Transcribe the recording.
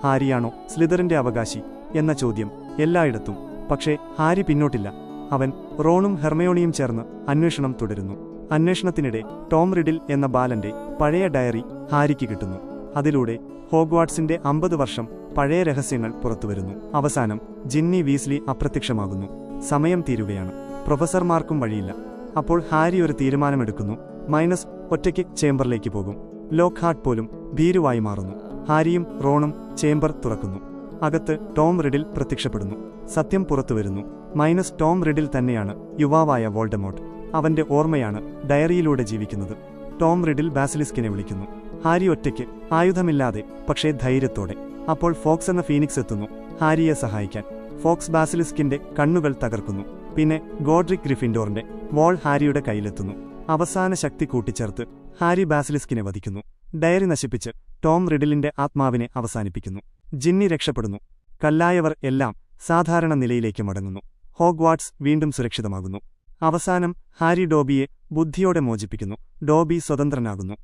ഹാരിയാണോ സ്ലിതറിന്റെ അവകാശി എന്ന ചോദ്യം എല്ലായിടത്തും. പക്ഷേ ഹാരി പിന്നോട്ടില്ല. അവൻ റോണും ഹെർമയോണിയും ചേർന്ന് അന്വേഷണം തുടരുന്നു. അന്വേഷണത്തിനിടെ ടോം റിഡിൽ എന്ന ബാലന്റെ പഴയ ഡയറി ഹാരിക്ക് കിട്ടുന്നു. അതിലൂടെ ഹോഗ്വാർട്സിന്റെ 50 വർഷം പഴയ രഹസ്യങ്ങൾ പുറത്തുവരുന്നു. അവസാനം ജിന്നി വീസ്ലി അപ്രത്യക്ഷമാകുന്നു. സമയം തീരുകയാണ്. പ്രൊഫസർമാർക്കും വഴിയില്ല. അപ്പോൾ ഹാരി ഒരു തീരുമാനമെടുക്കുന്നു. മൈനസ് ഒറ്റയ്ക്ക് ചേംബറിലേക്ക് പോകും. ലോക്ക്ഹാർട്ട് പോലും ഭീരുവായി മാറുന്നു. ഹാരിയും റോണും ചേംബർ തുറക്കുന്നു. അകത്ത് ടോം റിഡിൽ പ്രത്യക്ഷപ്പെടുന്നു. സത്യം പുറത്തുവരുന്നു. മൈനസ് ടോം റിഡിൽ തന്നെയാണ് യുവാവായ വോൾഡമോർട്ട്. അവന്റെ ഓർമ്മയാണ് ഡയറിയിലൂടെ ജീവിക്കുന്നത്. ടോം റിഡിൽ ബാസിലിസ്കിനെ വിളിക്കുന്നു. ഹാരി ഒറ്റയ്ക്ക്, ആയുധമില്ലാതെ, പക്ഷേ ധൈര്യത്തോടെ. അപ്പോൾ ഫോക്സ് എന്ന ഫീനിക്സ് എത്തുന്നു ഹാരിയെ സഹായിക്കാൻ. ഫോക്സ് ബാസിലിസ്കിന്റെ കണ്ണുകൾ തകർക്കുന്നു. പിന്നെ ഗോഡ്രിക് ഗ്രിഫിൻഡോറിന്റെ വാൾ ഹാരിയുടെ കയ്യിലെത്തുന്നു. അവസാന ശക്തി കൂട്ടിച്ചേർത്ത് ഹാരി ബാസിലിസ്കിനെ വധിക്കുന്നു. ഡയറി നശിപ്പിച്ച് ടോം റിഡിലിന്റെ ആത്മാവിനെ അവസാനിപ്പിക്കുന്നു. ജിന്നി രക്ഷപ്പെടുന്നു. കല്ലായവർ എല്ലാം സാധാരണ നിലയിലേക്ക് മടങ്ങുന്നു. ഹോഗ്വാർട്സ് വീണ്ടും സുരക്ഷിതമാകുന്നു. അവസാനം ഹാരി ഡോബിയെ ബുദ്ധിയോടെ മോചിപ്പിക്കുന്നു. ഡോബി സ്വതന്ത്രനാകുന്നു.